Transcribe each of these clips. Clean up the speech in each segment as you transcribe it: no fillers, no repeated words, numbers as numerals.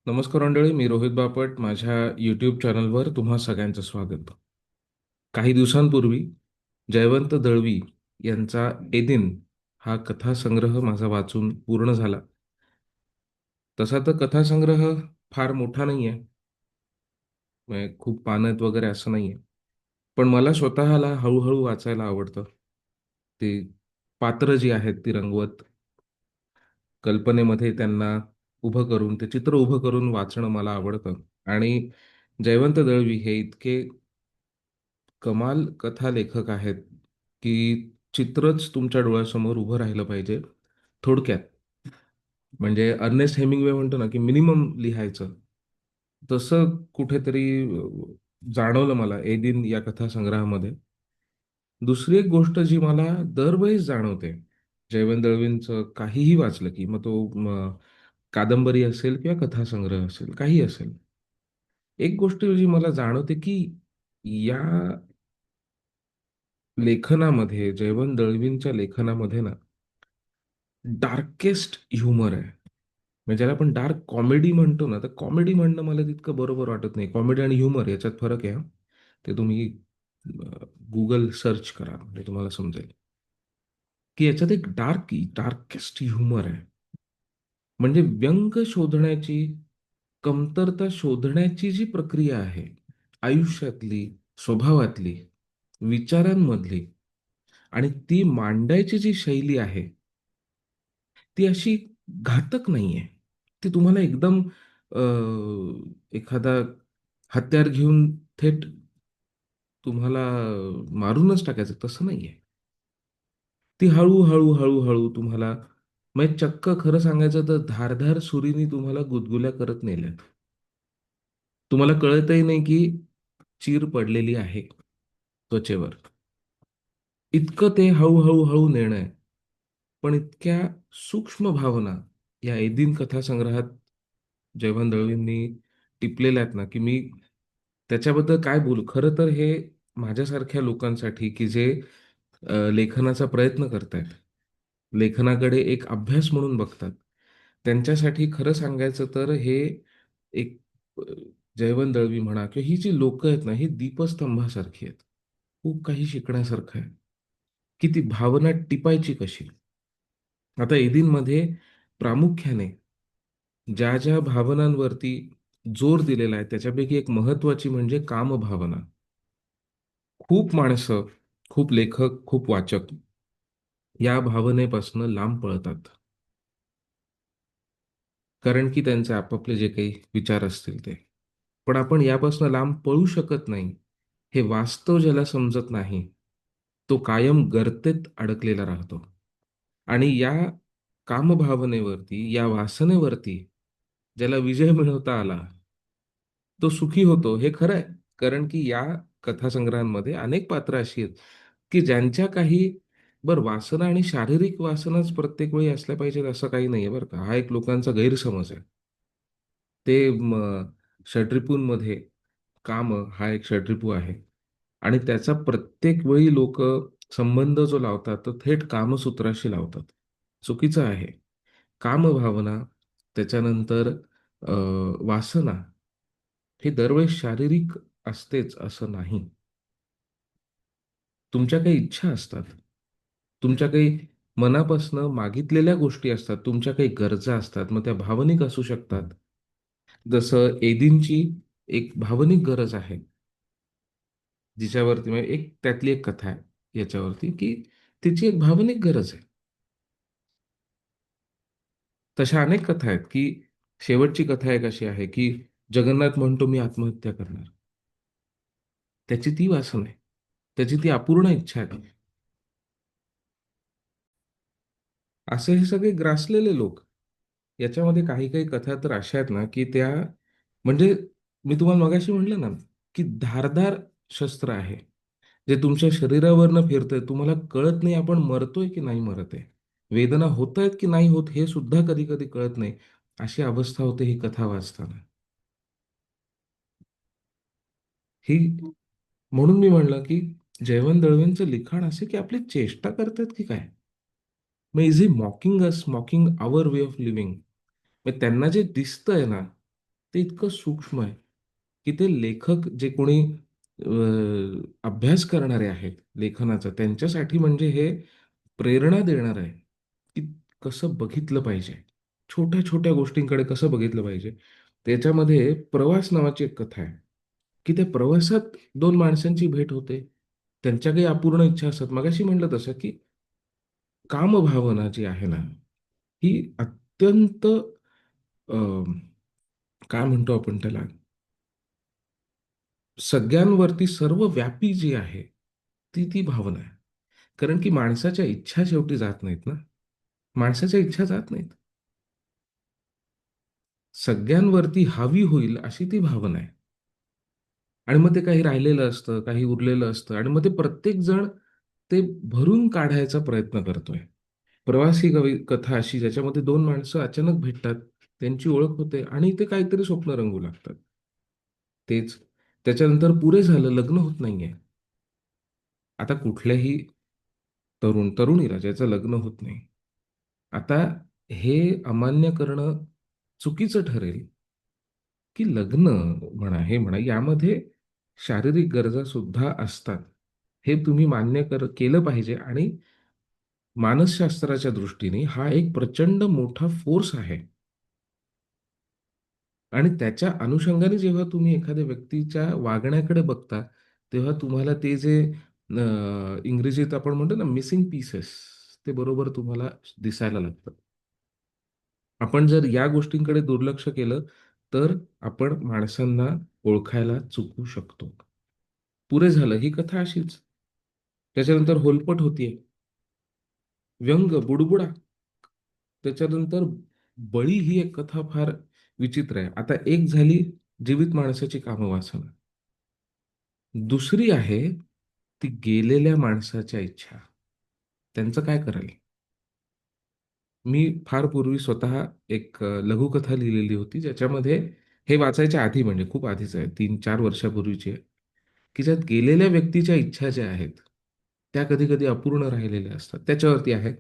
नमस्कार मंडळी, मी रोहित बापट. माझ्या यूट्यूब चॅनलवर तुम्हा सगळ्यांचं स्वागत. काही दिवसांपूर्वी जयवंत दळवी यांचा ए दिन हा कथासंग्रह माझा वाचून पूर्ण झाला. तसा तर कथासंग्रह फार मोठा नाही आहे, म्हणजे खूप पानं आहेत वगैरे असं नाही आहे. पण मला स्वतःला हळूहळू वाचायला आवडतं. ती पात्र जी आहेत ती रंगवत कल्पनेमध्ये त्यांना उभं करून ते चित्र उभं करून वाचणं मला आवडतं. आणि जयवंत दळवी हे इतके कमाल कथा लेखक आहेत की चित्रच तुमच्या डोळ्यासमोर उभं राहिलं पाहिजे. थोडक्यात म्हणजे अर्नेस्ट हेमिंग्वे म्हणतो ना की मिनिमम लिहायचं, तसं कुठेतरी जाणवलं मला ए दिन या कथासंग्रहामध्ये. दुसरी एक गोष्ट जी मला दरवेळेस जाणवते, जयवंत दळवींचं काहीही वाचलं की मग तो कादंबरी असेल किंवा कथासंग्रह असेल, काही असेल, एक गोष्ट जी मला जाणवते की या लेखनामध्ये, जयवंत दळवींच्या लेखनामध्ये ना डार्केस्ट ह्युमर आहे. म्हणजे ज्याला आपण डार्क कॉमेडी म्हणतो ना, तर कॉमेडी म्हणणं मला तितकं बरोबर वाटत नाही. कॉमेडी आणि ह्युमर याच्यात फरक आहे हं. ते तुम्ही गुगल सर्च करा म्हणजे तुम्हाला समजेल की याच्यात एक डार्केस्ट ह्युमर आहे. म्हणजे व्यंग शोधण्याची, कमतरता शोधण्याची जी प्रक्रिया आहे आयुष्यातली, स्वभावातली, विचारांमधली, आणि ती मांडायची जी शैली आहे ती अशी घातक नाहीये. ती तुम्हाला एकदम एखादा हत्यार घेऊन थेट तुम्हाला मारूनच टाकायचं तसं नाहीये. ती हळू-हळू, हळू-हळू तुम्हाला, म्हणजे चक्क खरं सांगायचं तर धारदार सुरीनी तुम्हाला गुदगुल्या करत नेल्यात. तुम्हाला कळतही नाही की चीर पडलेली आहे त्वचेवर. इतकं ते हळू-हळू, हळू नेणं आहे. पण इतक्या सूक्ष्म भावना या ए दिन कथासंग्रहात जयवंत दळवींनी टिपलेल्या आहेत ना, की मी त्याच्याबद्दल काय बोलू? खरं तर हे माझ्यासारख्या लोकांसाठी की जे लेखनाचा प्रयत्न करतायत, लेखनाकडे एक अभ्यास म्हणून बघतात, त्यांच्यासाठी खरं सांगायचं तर हे एक अ, जयवंत दळवी म्हणा किंवा ही जी लोकं आहेत ना, ही दीपस्तंभासारखी आहेत. खूप काही शिकण्यासारखं आहे, की ती भावना टिपायची कशी? आता ए दिनमध्ये प्रामुख्याने ज्या भावनांवरती जोर दिलेला आहे त्याच्यापैकी एक महत्वाची म्हणजे कामभावना. खूप माणसं, खूप लेखक, खूप वाचक या भावनेपासून लांब पळतात. कारण की त्यांचे आपापले जे काही विचार असतील ते. पण आपण यापासून लांब पळू शकत नाही. हे वास्तव ज्याला समजत नाही, तो कायम गर्तेत अडकलेला राहतो. आणि या कामभावनेवरती, या वासनेवरती ज्याला विजय मिळवता आला, तो सुखी होतो हे खरं आहे. कारण की या कथासंग्रहांमध्ये अनेक पात्र अशी आहेत, की ज्यांच्या काही वासना आणि शारीरिक वासनाच प्रत्येक वेळी असल्या पाहिजेत असं काही नाहीये बरं का. हा एक लोकांचा गैरसमज आहे. ते षड्रिपूंमध्ये काम हा एक षड्रिपू आहे आणि त्याचा प्रत्येक वेळी लोकं संबंध जो लावतात, तो थेट कामसूत्राशी लावतात. चुकीचं आहे. कामभावना, त्याच्यानंतर अ, वासना ही दरवेळेस शारीरिक असतेच असं नाही. तुमच्या काही इच्छा असतात. तुमच्या काही मनापासनं मागितलेल्या गोष्टी असतात. तुमच्या काही गरजा असतात. मग त्या भावनिक असू शकतात. जसं एदिनची एक भावनिक गरज आहे, जिच्यावरती म्हणजे एक त्यातली एक कथा आहे याच्यावरती, की तिची एक भावनिक गरज आहे. तशा अनेक कथा आहेत, की शेवटची कथा एक अशी आहे, की जगन्नाथ म्हणतो, "मी आत्महत्या करणार." त्याची ती वासना आहे. त्याची ती अपूर्ण इच्छा आहे. असे हे सगळे ग्रासलेले लोक. याच्यामध्ये काही काही कथा तर अशा आहेत ना, की त्या म्हणजे मी तुम्हाला मगाशी म्हटलं ना, की धारदार शस्त्र आहे. जे तुमच्या शरीरावरनं फिरतंय. तुम्हाला कळत नाही आपण मरतोय की नाही मरत आहे. वेदना होतायत की नाही होत हे सुद्धा कधी-कधी कळत नाही. अशी अवस्था होते ही कथा वाचताना. ही म्हणून मी म्हणलं, की जयवंत दळवेंचं लिखाण असे की आपली चेष्टा करतायत की काय? मग is he mocking us, mocking our way of living? मग त्यांना जे दिसतंय ना, ते इतकं सूक्ष्म आहे की ते लेखक जे कोणी अभ्यास करणारे आहेत लेखनाचा त्यांच्यासाठी म्हणजे हे प्रेरणा देणार आहे की कसं बघितलं पाहिजे, छोट्या छोट्या गोष्टींकडे कसं बघितलं पाहिजे. त्याच्यामध्ये प्रवास नावाची एक कथा आहे की त्या प्रवासात दोन माणसांची भेट होते. त्यांच्या काही अपूर्ण इच्छा असतात. मगाशी म्हटलं तसं की कामभावना जी आहे ना, ही अत्यंत अ, काय म्हणतो आपण त्याला, सगळ्यांवरती सर्वव्यापी जी आहे, ती ती भावना आहे. कारण की माणसाच्या इच्छा शेवटी जात नाहीत ना. माणसाच्या इच्छा जात नाहीत. सगळ्यांवरती हावी होईल अशी ती भावना आहे. आणि मग ते काही राहिलेलं असतं, काही उरलेलं असतं आणि मग ते प्रत्येक जण ते भरून काढायचा प्रयत्न करतोय. प्रवास ही कथा अशी ज्याच्यामध्ये दोन माणसं अचानक भेटतात, त्यांची ओळख होते आणि ते काहीतरी स्वप्न रंगू लागतात. तेच. त्याच्यानंतर पुरे झालं, लग्न होत नाहीये. आता कुठल्याही तरुणीला ज्याचं लग्न होत नाही. आता हे अमान्य करणं चुकीचं ठरेल, की लग्न म्हणा, हे म्हणा, यामध्ये शारीरिक गरजा सुद्धा असतात. हे तुम्ही मान्य केलं पाहिजे आणि मानसशास्त्राच्या दृष्टीने हा एक प्रचंड मोठा फोर्स आहे. आणि त्याच्या अनुषंगाने जेव्हा तुम्ही एखाद्या व्यक्तीच्या वागण्याकडे बघता, तेव्हा तुम्हाला ते जे इंग्रजीत आपण म्हणतो ना मिसिंग पीसेस, ते बरोबर तुम्हाला दिसायला लागतात. आपण जर या गोष्टींकडे दुर्लक्ष केलं, तर आपण माणसांना ओळखायला चुकू शकतो. पुरे झालं, ही कथा अशीच. त्याच्यानंतर होलपट होतीये, व्यंग, बुडबुडा. त्याच्यानंतर बळी ही एक कथा फार विचित्र आहे. आता एक झाली जीवित माणसाची कामवासना. दुसरी आहे ती गेलेल्या माणसाच्या इच्छा. त्यांचं काय कराल? मी फार पूर्वी स्वतः एक लघुकथा लिहिलेली होती, ज्याच्यामध्ये हे वाचायच्या आधी म्हणजे खूप आधीच आहे, 3-4 वर्षापूर्वीची आहे, की ज्यात गेलेल्या व्यक्तीच्या इच्छा ज्या आहेत, त्या कधी-कधी अपूर्ण राहिलेल्या असतात. त्याच्यावरती आहे.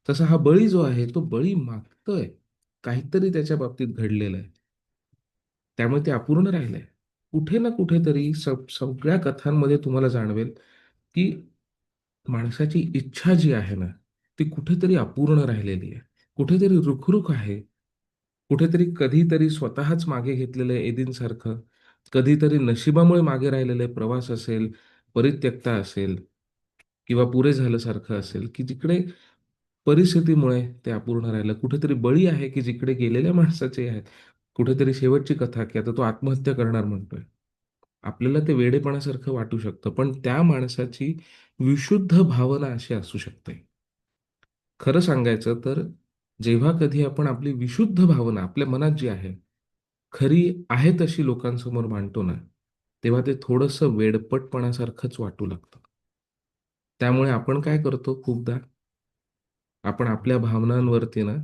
तसा हा बळी जो आहे, तो बळी मागतोय. काहीतरी त्याच्या बाबतीत घडलेलं आहे. त्यामुळे ते अपूर्ण राहिलंय. कुठे ना कुठेतरी सगळ्या कथांमध्ये तुम्हाला जाणवेल, की माणसाची इच्छा जी आहे ना, ती कुठेतरी अपूर्ण राहिलेली आहे. कुठेतरी रुखरुख आहे. कुठेतरी कधीतरी स्वतःच मागे घेतलेलं आहे एदिनसारखं. कधीतरी नशिबामुळे मागे राहिलेले प्रवास असेल, परित्यक्ता असेल किंवा पुरे झाल्यासारखं असेल, की जिकडे परिस्थितीमुळे ते अपूर्ण राहिलं. कुठेतरी बळी आहे, की जिकडे गेलेल्या माणसाचे आहेत. कुठेतरी शेवटची कथा, की आता तो आत्महत्या करणार म्हणतोय. आपल्याला ते वेडेपणासारखं वाटू शकतं, पण त्या माणसाची विशुद्ध भावना अशी असू शकते. खरं सांगायचं तर जेव्हा कधी आपण आपली विशुद्ध भावना आपल्या मनात जी आहे, खरी आहे तशी लोकांसमोर मांडतो ना, तेव्हा ते थोडंसं वेडपटपणासारखंच वाटू लागतं. त्यामुळे आपण काय करतो खूपदा, आपण आपल्या भावनांवरती ना,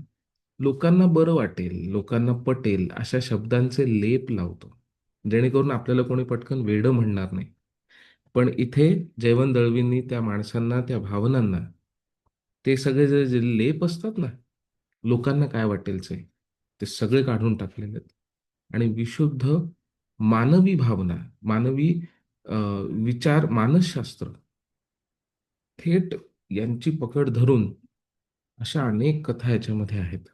लोकांना बरं वाटेल, लोकांना पटेल अशा शब्दांचे लेप लावतो. जेणेकरून आपल्याला कोणी पटकन वेडं म्हणणार नाही. पण इथे जयवंत दळवींनी त्या माणसांना, त्या भावनांना, ते सगळे जे जे लेप असतात ना, लोकांना काय वाटेलचे, ते सगळे काढून टाकलेले आहेत. आणि विशुद्ध मानवी भावना, मानवी अ, विचार, मानसशास्त्र थेट यांची पकड धरून अशा अनेक कथा याच्यामध्ये आहेत.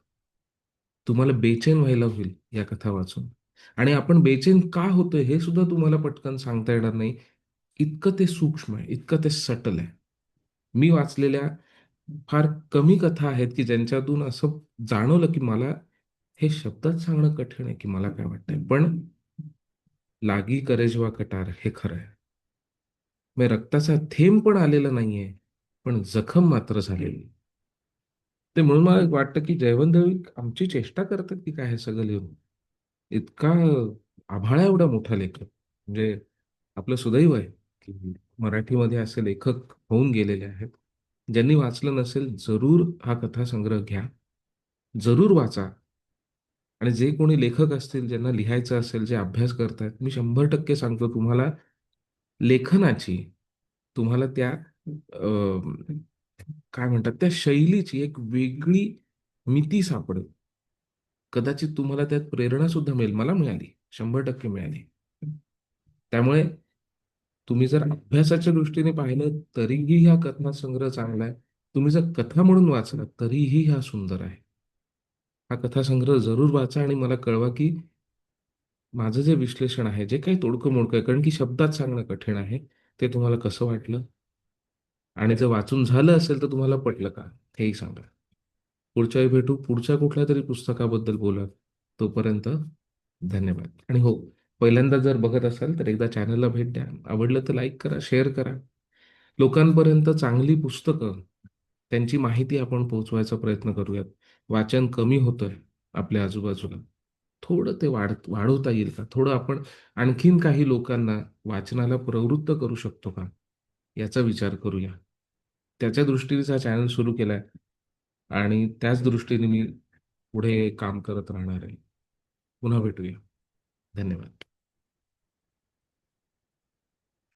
तुम्हाला बेचैन व्हायला होईल या कथा वाचून. आणि आपण बेचैन का होतोय हे सुद्धा तुम्हाला पटकन सांगता येणार नाही. इतकं ते सूक्ष्म आहे, इतकं ते सटल आहे. मी वाचलेल्या फार कमी कथा आहेत, की ज्यांच्यातून असं जाणवलं, की मला हे शब्दात सांगणं कठीण आहे, की मला काय वाटतंय. पण लागी करे जेव्हा कटार हे खरं आहे. मग रक्ताचा थेंब पण आलेला नाहीये, पण जखम मात्र झालेली. ते म्हणून मला वाटतं, की जयवंत दळवी आमची चेष्टा करतात, की काय हे सगळं लिहून. इतका आभाळा एवढा मोठा लेखक. म्हणजे आपलं सुदैव आहे, की मराठीमध्ये असे लेखक होऊन गेलेले आहेत. ज्यांनी वाचलं नसेल, जरूर हा कथासंग्रह घ्या. जरूर वाचा. आणि जे कोणी लेखक असतील, ज्यांना लिहायचं असेल, जे अभ्यास करतायत, मी 100% सांगतो तुम्हाला लेखनाची, तुम्हाला त्या काय म्हणतात, त्या शैलीची एक वेगळी मिती सापडेल. कदाचित तुम्हाला त्यात प्रेरणा सुद्धा मिळेल. मला मिळाली. 100% मिळाली. त्यामुळे तुम्ही जर अभ्यासाच्या दृष्टीने पाहिलं तरीही हा कथासंग्रह चांगला आहे. तुम्ही जर कथा म्हणून वाचला तरीही हा सुंदर आहे. हा कथासंग्रह जरूर वाचा आणि मला कळवा की माझं जे विश्लेषण आहे, जे काही तोडकं मोडकं आहे, कारण की शब्दात सांगणं कठीण आहे, ते तुम्हाला कसं वाटलं आणि जर वाचून झालं असेल तर तुम्हाला पटलं का, हेही सांगा. पुढच्या वेळी भेटू, पुढच्या कुठल्या तरी पुस्तकाबद्दल बोला. तोपर्यंत धन्यवाद. आणि हो, पहिल्यांदा जर बघत असाल तर एकदा चॅनलला भेट द्या. आवडलं तर लाईक करा, शेअर करा. लोकांपर्यंत चांगली पुस्तकं, त्यांची माहिती आपण पोहोचवायचा प्रयत्न करूयात. वाचन कमी होतंय आपल्या आजूबाजूला. थोडं ते वाढवता येईल का? थोडं आपण आणखीन काही लोकांना वाचनाला प्रवृत्त करू शकतो का? याचा विचार करूया. त्याच्या दृष्टीनेच हा चॅनल सुरू केलाय आणि त्याच दृष्टीने मी पुढे काम करत राहणार आहे. पुन्हा भेटूया. धन्यवाद.